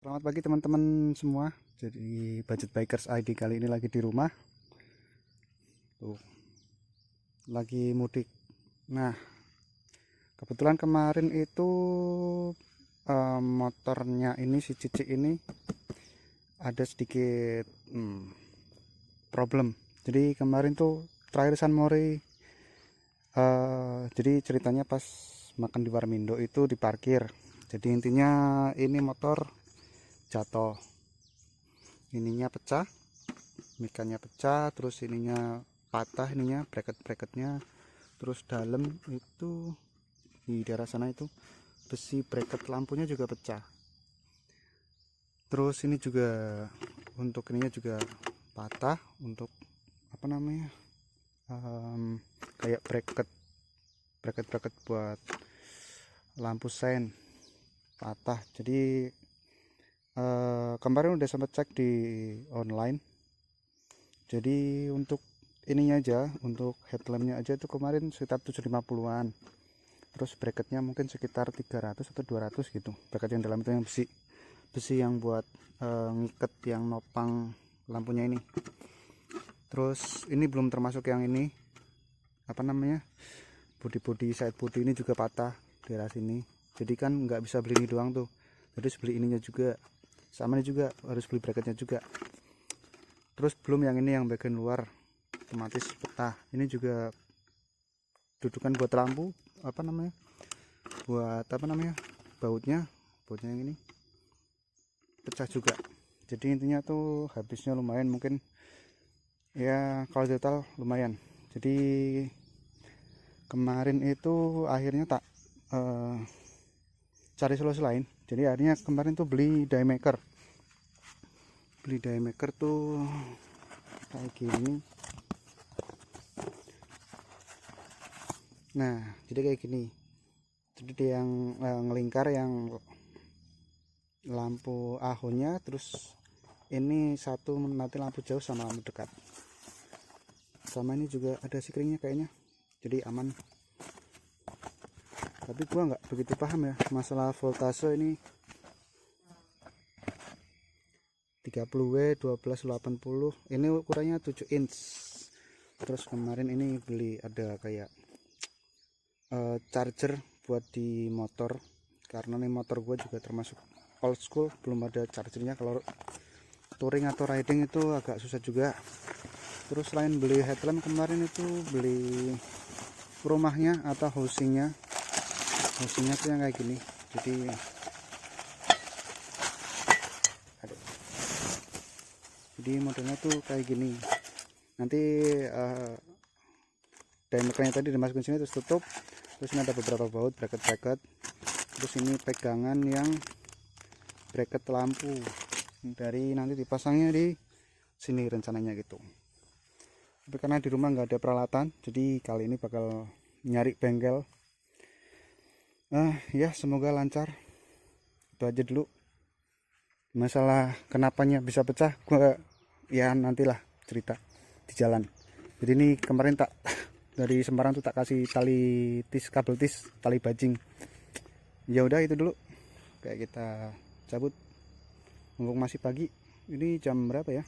Selamat pagi teman-teman semua. Jadi Budget Bikers ID kali ini lagi di rumah. Tuh, lagi mudik. Nah, kebetulan kemarin itu motornya ini si Cici ini ada sedikit problem. Jadi kemarin tuh terakhir San Mori jadi ceritanya pas makan di Warmindo itu diparkir. Jadi intinya ini motor jatuh. Ininya pecah, mikannya pecah, terus ininya patah, ininya bracket-bracketnya, terus dalam itu di daerah sana itu besi bracket lampunya juga pecah. Terus ini juga untuk ininya juga patah, untuk apa namanya, kayak bracket buat lampu sen patah. Jadi kemarin udah sempat cek di online. Jadi untuk ininya aja, untuk headlampnya aja itu kemarin sekitar 750-an. Terus bracketnya mungkin sekitar 300 atau 200 gitu. Bracket yang dalam itu yang besi, besi yang buat ngiket yang nopang lampunya ini. Terus ini belum termasuk yang ini, apa namanya, bodi side body ini juga patah di daerah sini. Jadi kan nggak bisa beli ini doang tuh, harus beli ininya juga, sama ini juga harus beli bracketnya juga. Terus belum yang ini yang bagian luar otomatis pecah. Ini juga dudukan buat lampu, apa namanya, buat apa namanya, bautnya yang ini pecah juga. Jadi intinya tuh habisnya lumayan, mungkin ya kalau total lumayan. Jadi kemarin itu akhirnya tak cari solusi lain. Jadi akhirnya kemarin tuh beli die maker tuh kayak gini. Nah, jadi kayak gini. Jadi dia yang ngelingkar, yang lampu ahonya, terus ini satu nanti lampu jauh sama lampu dekat. Sama ini juga ada sikringnya kayaknya. Jadi aman. Tapi gua nggak begitu paham ya masalah voltase ini. 30W 1280, ini ukurannya 7 inch. Terus kemarin ini beli ada kayak charger buat di motor, karena nih motor gue juga termasuk old school, belum ada chargernya. Kalau touring atau riding itu agak susah juga. Terus selain beli headlamp kemarin itu beli rumahnya atau housingnya tuh yang kayak gini. Jadi modelnya tuh kayak gini. Nanti diameternya tadi dimasukin sini terus tutup. Terus ini ada beberapa baut bracket, terus ini pegangan yang bracket lampu dari nanti dipasangnya di sini rencananya gitu. Tapi karena di rumah nggak ada peralatan, jadi kali ini bakal nyari bengkel. Ya semoga lancar. Itu aja dulu. Masalah kenapanya bisa pecah, gua ya nantilah cerita di jalan. Jadi ini kemarin tak dari Semarang tuh tak kasih tali kabel tali bajing. Ya udah itu dulu, kayak kita cabut, mumpung masih pagi. Ini jam berapa ya,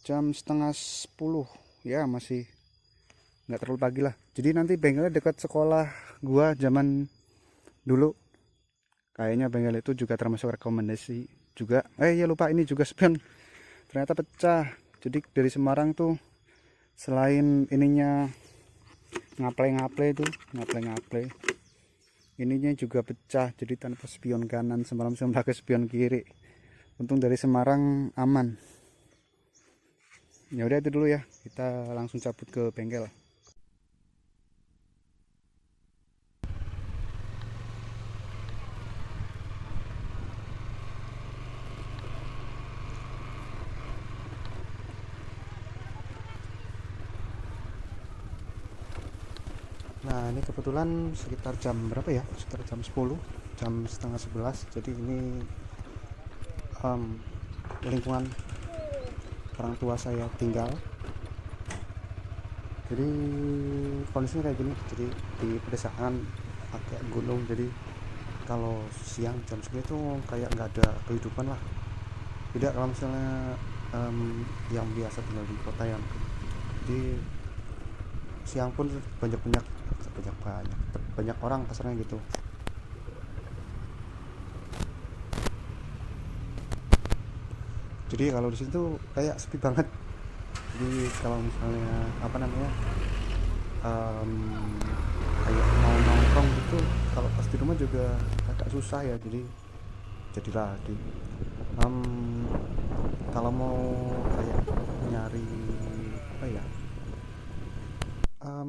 jam setengah 10 ya, masih nggak terlalu pagi lah. Jadi nanti bengkelnya dekat sekolah gua zaman dulu. Kayaknya bengkel itu juga termasuk rekomendasi juga. Ya lupa, ini juga spion ternyata pecah. Jadi dari Semarang tuh selain ininya ngaple ininya juga pecah, jadi tanpa spion kanan, semalam saya pakai spion kiri. Untung dari Semarang aman. Ya udah itu dulu ya, kita langsung cabut ke bengkel. Nah ini kebetulan sekitar jam berapa ya, sekitar jam 10, jam setengah 11. Jadi ini lingkungan orang tua saya tinggal. Jadi kondisinya kayak gini, jadi di pedesaan agak gunung, jadi kalau siang jam segini tuh kayak nggak ada kehidupan lah. Tidak kalau misalnya yang biasa tinggal di kota yang jadi siang pun banyak banyak banyak banyak banyak orang kasarnya gitu. Jadi kalau di situ kayak sepi banget. Jadi kalau misalnya apa namanya em, kayak mau nongkrong gitu, kalau pas di rumah juga agak susah ya. Jadilah em, kalau mau kayak nyari apa ya,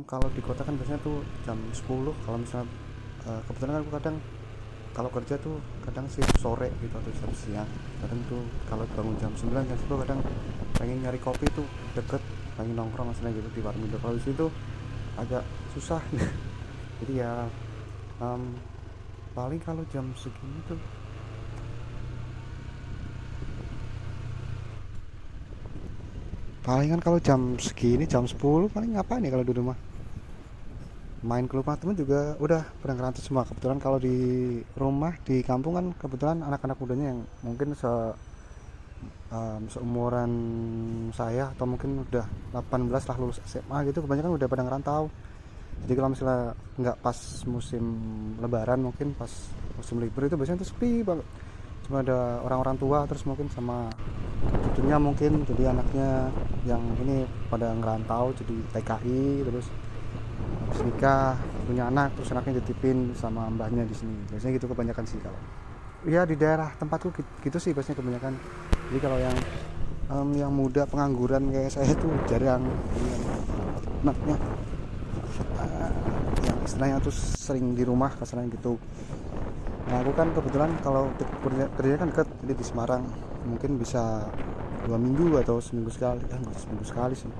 kalau di kota kan biasanya tuh jam 10. Kalau misalnya kebetulan kan aku kadang kalau kerja tuh kadang sih sore gitu atau jam siang. Kadang tuh kalau bangun jam 9 jam 10 kadang pengen nyari kopi tuh deket, pengen nongkrong misalnya gitu di warung Indo. Kalau di situ agak susah. Jadi ya em, paling kalau jam segini tuh palingan kalau jam segini jam 10 paling ngapain ya kalau di rumah, main ke rumah temen juga udah pada ngerantau semua. Kebetulan kalau di rumah di kampung kan kebetulan anak-anak mudanya yang mungkin seumuran saya atau mungkin udah 18 lah lulus SMA gitu, kebanyakan udah pada ngerantau. Jadi kalau misalnya nggak pas musim lebaran, mungkin pas musim libur itu biasanya tuh sepi banget, cuma ada orang-orang tua terus mungkin sama cucunya, mungkin jadi anaknya yang ini pada ngerantau jadi TKI, terus habis nikah punya anak terus anaknya dititipin sama mbahnya di sini. Biasanya gitu kebanyakan sih kalau ya di daerah tempatku gitu sih biasanya kebanyakan. Jadi kalau yang muda pengangguran kayak saya tuh jarang yang anaknya yang istilahnya tuh sering di rumah kasarnya gitu. Nah aku kan kebetulan kalau kerja kan deket, jadi di Semarang mungkin bisa 2 minggu atau seminggu sekali, enggak seminggu sekali sih,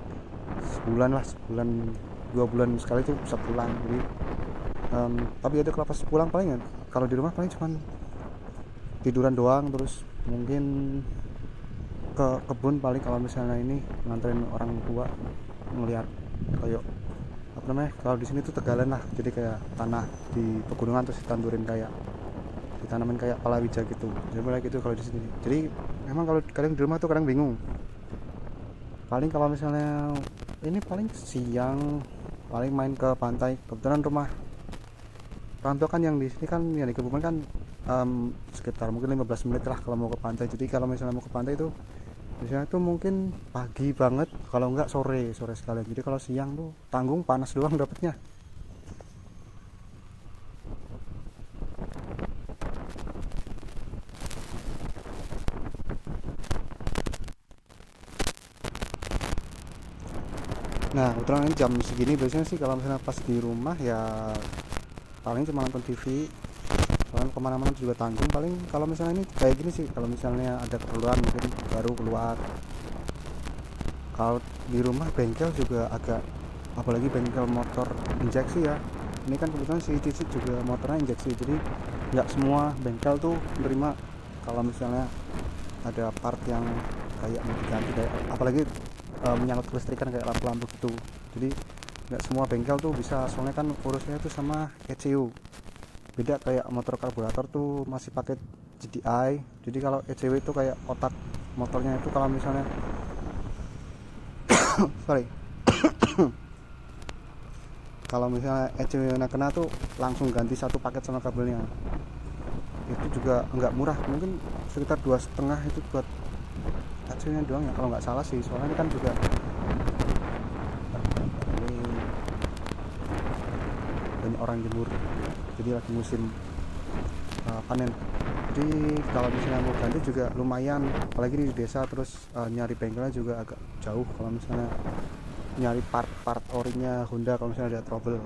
sebulan lah, sebulan 2 bulan sekali tuh bisa pulang. Jadi tapi ada kalau pas pulang paling ya kalau di rumah paling cuman tiduran doang, terus mungkin ke kebun paling kalau misalnya ini nganterin orang tua ngelihat kayak apa namanya, kalau di sini tuh tegalan lah, jadi kayak tanah di pegunungan terus ditandurin kayak ditanamin kayak palawija gitu, jadi mulai gitu kalau di sini. Jadi memang kalau kadang di rumah tuh kadang bingung, paling kalau misalnya ini paling siang paling main ke pantai. Kebetulan rumah orang tua kan yang di sini kan yang di Kebumen kan sekitar mungkin 15 menit lah kalau mau ke pantai. Jadi kalau misalnya mau ke pantai itu biasanya tuh mungkin pagi banget, kalau enggak sore sore sekalian. Jadi kalau siang tuh tanggung panas doang dapetnya. Nah kebetulan ini jam segini biasanya sih kalau misalnya pas di rumah ya paling cuma nonton TV. Kalau kemana-mana juga tanggung paling kalau misalnya ini kayak gini sih, kalau misalnya ada keperluan mungkin baru keluar. Kalau di rumah bengkel juga agak, apalagi bengkel motor injeksi ya, ini kan kebetulan si Cici juga motornya injeksi, jadi nggak semua bengkel tuh menerima kalau misalnya ada part yang kayak mau diganti, kayak apalagi menyangkut kelistrikan kayak lampu-lampu gitu. Jadi nggak semua bengkel tuh bisa, soalnya kan urusnya itu sama ECU. Beda kayak motor karburator tuh masih pakai GDI. Jadi kalau ECW itu kayak otak motornya itu, kalau misalnya sorry, kalau misalnya ECW kena tuh langsung ganti satu paket sama kabelnya. Itu juga nggak murah, mungkin sekitar 2,5 itu buat ECW nya doang ya kalau nggak salah sih. Soalnya ini kan juga ini banyak orang jemur, jadi lagi musim panen. Jadi kalau misalnya mau ganti juga lumayan, apalagi di desa, terus nyari bengkelnya juga agak jauh. Kalau misalnya nyari part orinya Honda kalau misalnya ada trouble.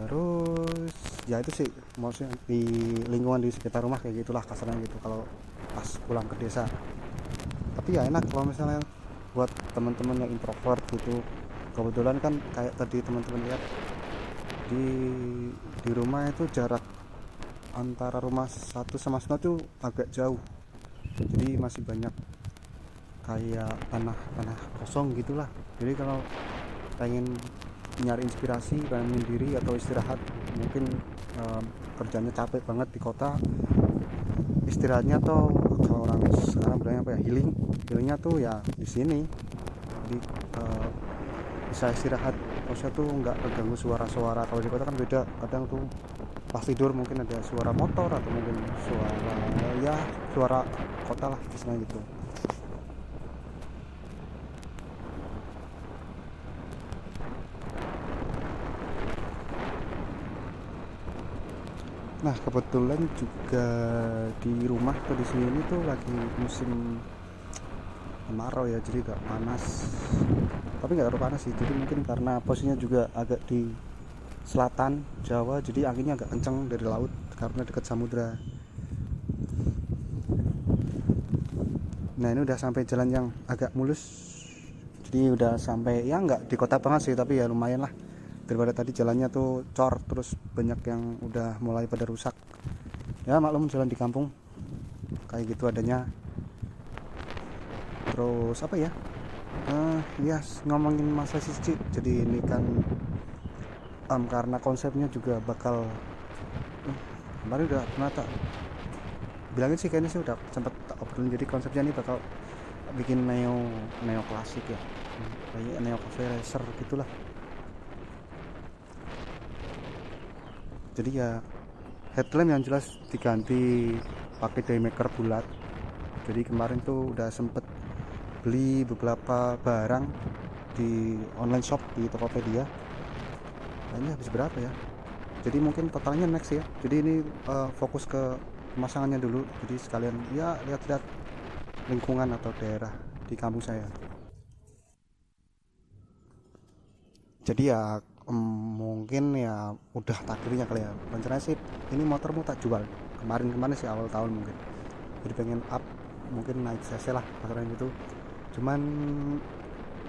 Terus ya itu sih maksudnya di lingkungan di sekitar rumah kayak gitulah kasarnya gitu kalau pas pulang ke desa. Tapi ya enak kalau misalnya buat teman-teman yang introvert gitu. Kebetulan kan kayak tadi teman-teman lihat di rumah itu jarak antara rumah satu sama satu tuh agak jauh, jadi masih banyak kayak tanah kosong gitulah. Jadi kalau pengen nyari inspirasi, pengen menyendiri atau istirahat mungkin kerjanya capek banget di kota, istirahatnya tuh kalau orang sekarang bilangnya apa ya, healingnya tuh ya di sini. Jadi bisa istirahat, maksudnya tuh nggak keganggu suara-suara. Kalau di kota kan beda, kadang tuh pas tidur mungkin ada suara motor atau mungkin suara, ya suara kota lah istilahnya gitu. Nah kebetulan juga di rumah atau di sini tuh lagi musim kemarau ya, jadi agak panas, tapi nggak terlalu panas sih. Jadi mungkin karena posisinya juga agak di selatan Jawa, jadi anginnya agak kencang dari laut karena dekat samudra. Nah ini udah sampai jalan yang agak mulus, jadi udah sampai ya nggak di kota banget sih, tapi ya lumayan lah daripada tadi jalannya tuh cor terus banyak yang udah mulai pada rusak. Ya maklum jalan di kampung kayak gitu adanya. Terus apa ya, ya ngomongin masa sih, jadi ini kan karena konsepnya juga bakal kemarin udah pernah tak bilangin sih, kayaknya sih udah sempat tak obrolin. Jadi konsepnya ini bakal bikin neo klasik ya, kayak neo cafe racer gitulah. Jadi ya headlamp yang jelas diganti pakai daymaker bulat. Jadi kemarin tuh udah sempet beli beberapa barang di online shop di Tokopedia. Kayaknya habis berapa ya, jadi mungkin totalnya next ya. Jadi ini fokus ke pemasangannya dulu, jadi sekalian ya lihat-lihat lingkungan atau daerah di kampung saya. Jadi ya mungkin ya udah takdirnya kali ya, rencananya sih ini motormu tak jual kemarin sih, awal tahun mungkin. Jadi pengen up, mungkin naik cc lah pasaran gitu. Cuman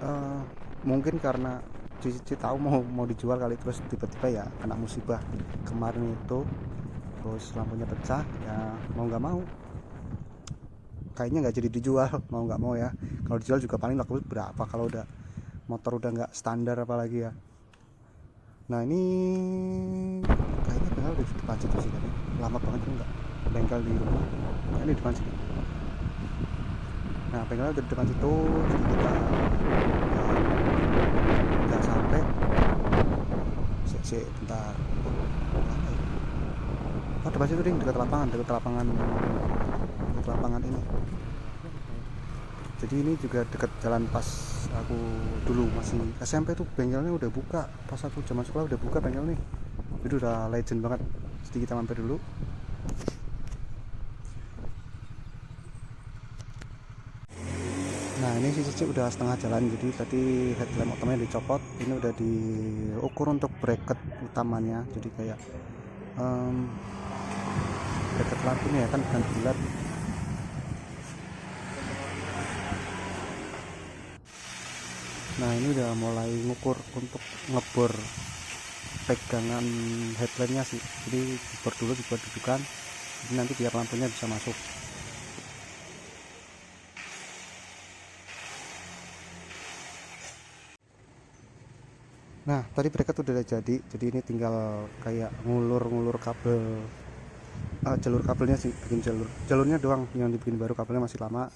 eh, mungkin karena Cici tahu mau dijual kali, terus tiba-tiba ya kena musibah kemarin itu, terus lampunya pecah. Ya mau nggak mau kayaknya nggak jadi dijual. Mau nggak mau ya, kalau dijual juga paling laku berapa kalau udah motor udah nggak standar apalagi ya. Nah ini kayaknya bengkel udah di depan situ sih, tapi lama banget tuh nggak bengkel di rumah. Nah, ini di depan situ. Nah bengkel udah di depan situ, jadi kita nggak sampai. Bentar, oh depan situ ding, dekat lapangan ini. Jadi ini juga dekat jalan pas aku dulu masih SMP tuh, bengkelnya udah buka. Pas aku zaman sekolah udah buka bengkel nih, itu udah legend banget. Jadi kita mampir dulu. Nah ini si Cici udah setengah jalan, jadi tadi headlamp utamanya dicopot, ini udah diukur untuk bracket utamanya. Jadi kayak bracket lampunya ya kan bukan bulat. Nah ini udah mulai ngukur untuk ngebor pegangan headlampnya sih, jadi dibor dulu, dibuat dudukan, jadi nanti biar lampunya bisa masuk. Nah tadi bracket udah jadi ini tinggal kayak ngulur kabel, jalur kabelnya sih, bikin jalurnya doang yang dibikin baru, kabelnya masih lama.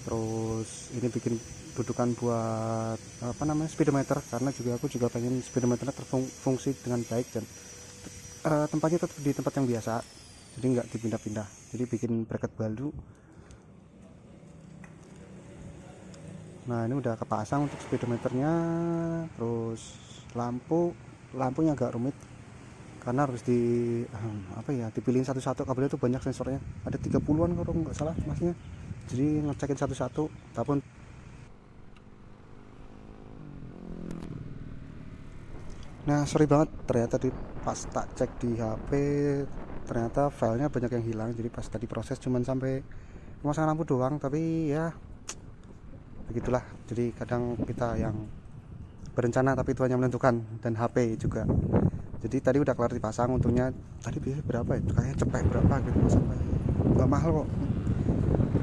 Terus ini bikin dudukan buat apa namanya, speedometer, karena aku juga pengen speedometernya terfungsi dengan baik dan tempatnya tetap di tempat yang biasa, jadi nggak dipindah-pindah. Jadi bikin bracket baru. Nah ini udah kepasang untuk speedometernya. Terus lampunya agak rumit karena harus apa ya, dipilihin satu-satu. Kabelnya tuh banyak, sensornya ada 30-an kalau nggak salah masnya, jadi ngecekin satu-satu. Tapi nah sorry banget, ternyata pas tak cek di HP ternyata filenya banyak yang hilang. Jadi pas tadi proses cuman sampai pemasangan lampu doang, tapi ya begitulah. Jadi kadang kita yang berencana tapi Tuhan yang menentukan, dan HP juga. Jadi tadi udah kelar dipasang, untungnya tadi biasanya berapa ya, kayaknya cepet berapa gitu, sampai nggak mahal kok.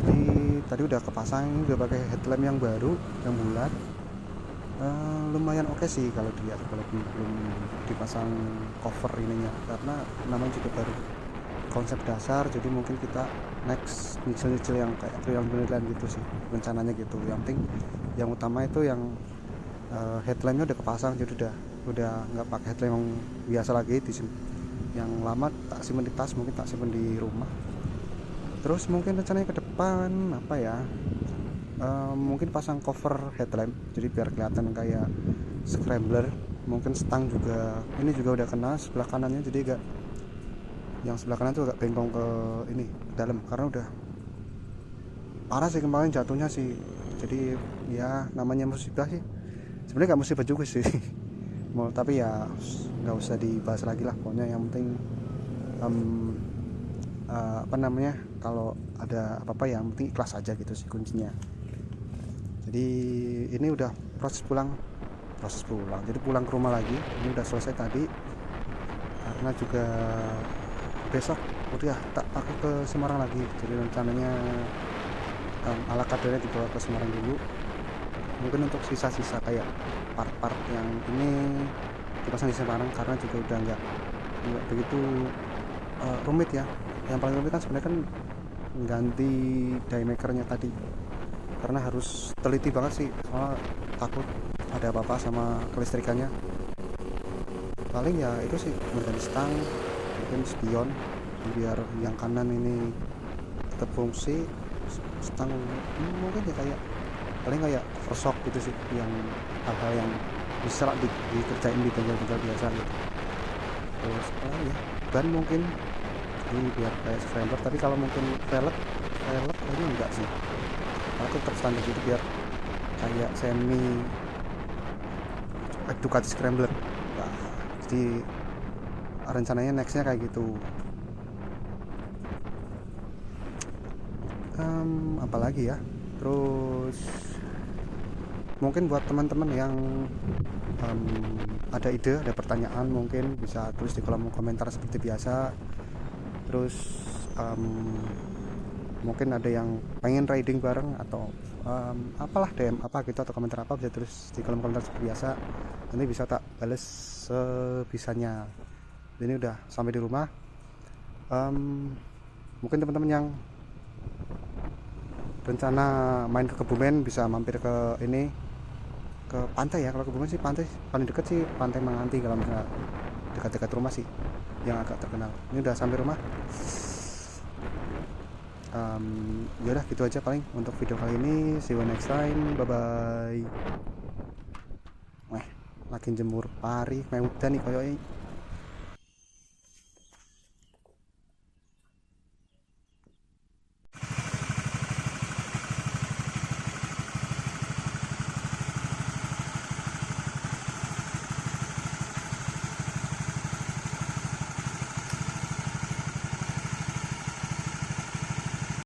Jadi tadi udah kepasang, udah pakai headlamp yang baru yang bulat. Lumayan oke sih kalau dilihat, kalau belum dipasang cover ininya, karena namanya juga baru konsep dasar, jadi mungkin kita next nyicil-nyicil yang kayak trial gitu sih rencananya gitu. Yang penting yang utama itu yang headlampnya udah kepasang, jadi udah nggak pakai headlamp yang biasa lagi di sini. Yang lama tak simpen di tas, mungkin tak simpen di rumah. Terus mungkin rencananya ke depan apa ya, mungkin pasang cover headlamp jadi biar kelihatan kayak scrambler. Mungkin stang juga, ini juga udah kena sebelah kanannya, jadi agak, yang sebelah kanan tuh agak bengkong ke ini ke dalam, karena udah parah sih kemarin jatuhnya sih. Jadi ya namanya musibah sih, sebenarnya nggak musibah juga sih. Mau tapi ya nggak usah dibahas lagi lah, pokoknya yang penting em, apa namanya, kalau ada apa-apa yang penting ikhlas aja gitu sih kuncinya. Jadi ini udah proses pulang, jadi pulang ke rumah lagi, ini udah selesai tadi, karena juga besok udah tak aku ke Semarang lagi. Jadi rencananya ala kadarnya dibawa ke Semarang dulu, mungkin untuk sisa-sisa kayak part-part yang ini dipasang di Semarang, karena juga udah nggak begitu rumit ya. Yang paling rumit kan sebenarnya kan ganti die makernya tadi, karena harus teliti banget sih, soalnya takut ada apa-apa sama kelistrikannya. Paling ya itu sih, mengganti stang, mungkin spion biar yang kanan ini tetap fungsi. Stang mungkin ya kayak paling kayak overshock gitu sih, yang hal-hal yang bisa dikerjain di bengkel-bengkel biasa gitu. Terus apa ya, ban mungkin ini biar kayak scrambler, tapi kalau mungkin velg kayaknya enggak sih, aku tetap standar gitu biar kayak semi Ducati scrambler. Nah, jadi rencananya nextnya kayak gitu. Apalagi ya, terus mungkin buat teman-teman yang ada ide, ada pertanyaan, mungkin bisa tulis di kolom komentar seperti biasa. Terus mungkin ada yang pengen riding bareng atau apalah, DM apa gitu atau komentar apa, bisa tulis di kolom komentar seperti biasa, nanti bisa tak bales sebisanya. Ini udah sampai di rumah. Mungkin teman-teman yang rencana main ke Kebumen bisa mampir ke ini, ke pantai ya. Kalau Kebumen sih pantai paling deket sih Pantai Manganti, kalau misalnya dekat-dekat rumah sih yang agak terkenal. Ini udah sampai rumah. Yaudah gitu aja paling untuk video kali ini. See you next time, bye bye. Makin jemur pari, main udan nih koyoknya.